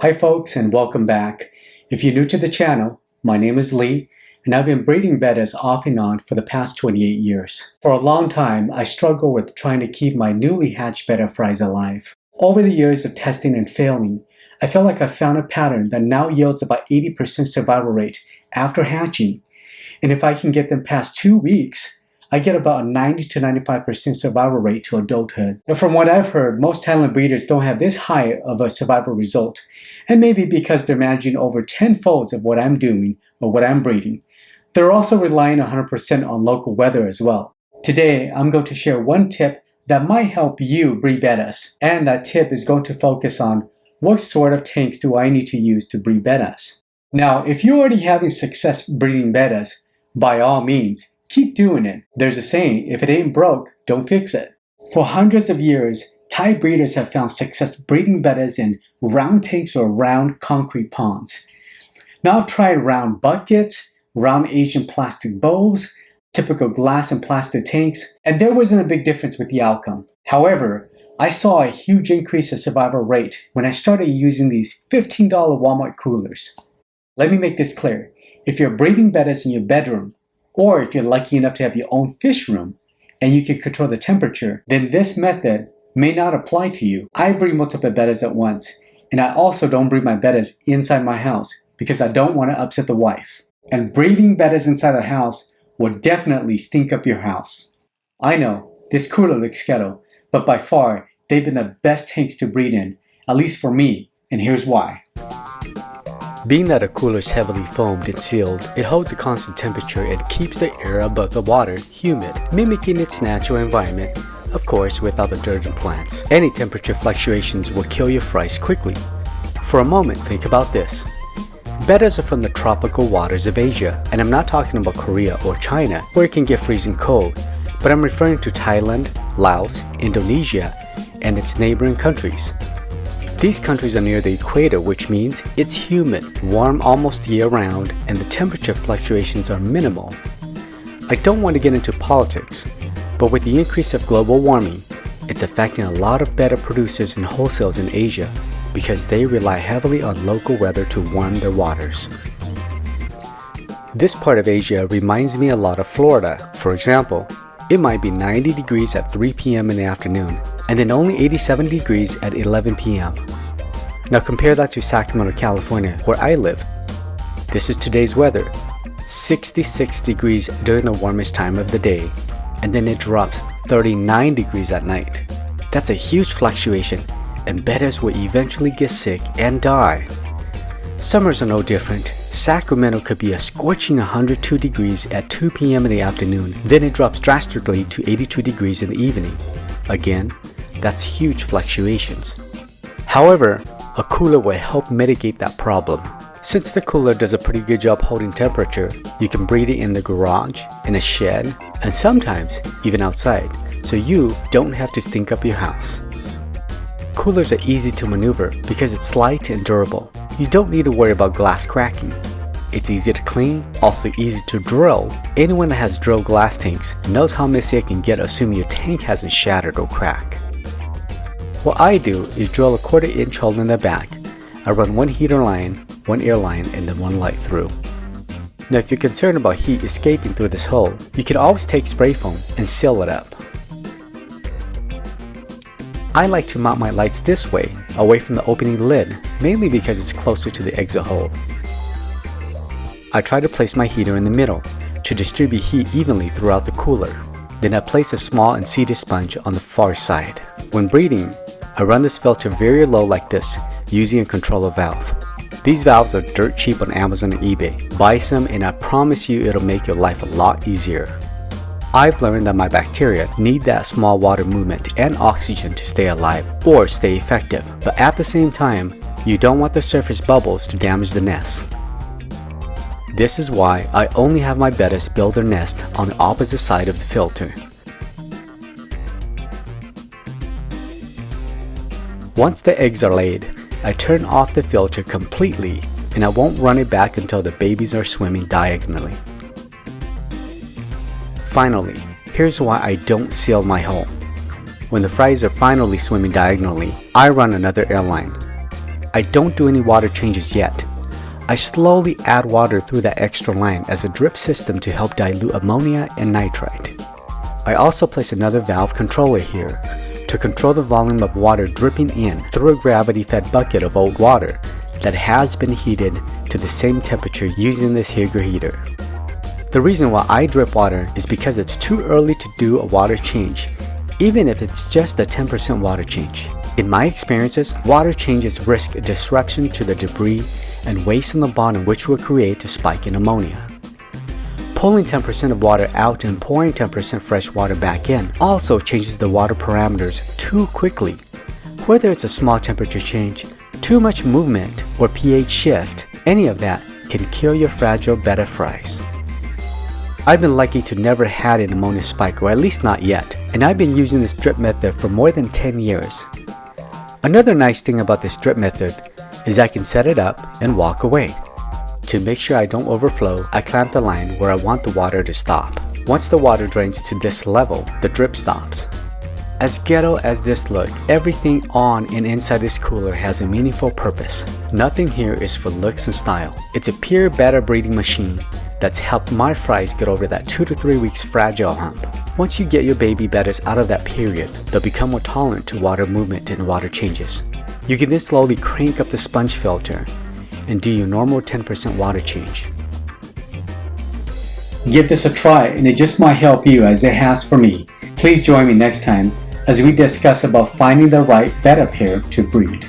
Hi folks, and welcome back. If you're new to the channel, my name is Lee, and I've been breeding bettas off and on for the past 28 years. For a long time, I struggled with trying to keep my newly hatched betta fries alive. Over the years of testing and failing, I felt like I found a pattern that now yields about 80% survival rate after hatching, and if I can get them past 2 weeks, I get about a 90 to 95% survival rate to adulthood. But from what I've heard, most talent breeders don't have this high of a survival result, and maybe because they're managing over 10 folds of what I'm doing or what I'm breeding. They're also relying 100% on local weather as well. Today, I'm going to share one tip that might help you breed bettas, and that tip is going to focus on what sort of tanks do I need to use to breed bettas. Now, if you're already having success breeding bettas, by all means, keep doing it. There's a saying, if it ain't broke, don't fix it. For hundreds of years, Thai breeders have found success breeding bettas in round tanks or round concrete ponds. Now I've tried round buckets, round Asian plastic bowls, typical glass and plastic tanks, and there wasn't a big difference with the outcome. However, I saw a huge increase in survival rate when I started using these $15 Walmart coolers. Let me make this clear. If you're breeding bettas in your bedroom, or if you're lucky enough to have your own fish room and you can control the temperature, then this method may not apply to you. I breed multiple bettas at once, and I also don't breed my bettas inside my house because I don't want to upset the wife. And breeding bettas inside the house will definitely stink up your house. I know, this cooler looks ghetto, but by far, they've been the best tanks to breed in, at least for me, and here's why. Being that a cooler is heavily foamed and sealed, it holds a constant temperature and keeps the air above the water humid, mimicking its natural environment, of course without the dirt and plants. Any temperature fluctuations will kill your fries quickly. For a moment, think about this. Bettas are from the tropical waters of Asia, and I'm not talking about Korea or China, where it can get freezing cold, but I'm referring to Thailand, Laos, Indonesia, and its neighboring countries. These countries are near the equator, which means it's humid, warm almost year-round, and the temperature fluctuations are minimal. I don't want to get into politics, but with the increase of global warming, it's affecting a lot of betta producers and wholesales in Asia because they rely heavily on local weather to warm their waters. This part of Asia reminds me a lot of Florida. For example, it might be 90 degrees at 3 p.m. in the afternoon, and then only 87 degrees at 11 p.m. Now compare that to Sacramento, California, where I live. This is today's weather. 66 degrees during the warmest time of the day, and then it drops 39 degrees at night. That's a huge fluctuation, and bettas will eventually get sick and die. Summers are no different. Sacramento could be a scorching 102 degrees at 2 p.m. in the afternoon, then it drops drastically to 82 degrees in the evening. Again, that's huge fluctuations. However, a cooler will help mitigate that problem. Since the cooler does a pretty good job holding temperature, you can breed it in the garage, in a shed, and sometimes even outside, so you don't have to stink up your house. Coolers are easy to maneuver because it's light and durable. You don't need to worry about glass cracking. It's easy to clean, also easy to drill. Anyone that has drilled glass tanks knows how messy it can get assuming your tank hasn't shattered or cracked. What I do is drill a 1/4 inch hole in the back. I run one heater line, one air line, and then one light through. Now if you're concerned about heat escaping through this hole, you can always take spray foam and seal it up. I like to mount my lights this way, away from the opening lid, mainly because it's closer to the exit hole. I try to place my heater in the middle to distribute heat evenly throughout the cooler. Then I place a small and seated sponge on the far side. When breeding, I run this filter very low like this, using a controller valve. These valves are dirt cheap on Amazon and eBay. Buy some and I promise you it'll make your life a lot easier. I've learned that my bacteria need that small water movement and oxygen to stay alive or stay effective, but at the same time, you don't want the surface bubbles to damage the nest. This is why I only have my bettas build their nest on the opposite side of the filter. Once the eggs are laid, I turn off the filter completely and I won't run it back until the babies are swimming diagonally. Finally, here's why I don't seal my hole. When the fries are finally swimming diagonally, I run another airline. I don't do any water changes yet. I slowly add water through that extra line as a drip system to help dilute ammonia and nitrite. I also place another valve controller here to control the volume of water dripping in through a gravity-fed bucket of old water that has been heated to the same temperature using this Hygge heater. The reason why I drip water is because it's too early to do a water change, even if it's just a 10% water change. In my experiences, water changes risk disruption to the debris and waste on the bottom, which will create a spike in ammonia. Pulling 10% of water out and pouring 10% fresh water back in also changes the water parameters too quickly. Whether it's a small temperature change, too much movement, or pH shift, any of that can kill your fragile betta fries. I've been lucky to never had an ammonia spike, or at least not yet, and I've been using this drip method for more than 10 years. Another nice thing about this drip method is I can set it up and walk away. To make sure I don't overflow, I clamp the line where I want the water to stop. Once the water drains to this level, the drip stops. As ghetto as this looks, everything on and inside this cooler has a meaningful purpose. Nothing here is for looks and style. It's a pure betta breeding machine that's helped my fries get over that 2 to 3 weeks fragile hump. Once you get your baby bettas out of that period, they'll become more tolerant to water movement and water changes. You can then slowly crank up the sponge filter and do your normal 10% water change. Give this a try, and it just might help you as it has for me. Please join me next time as we discuss about finding the right betta pair to breed.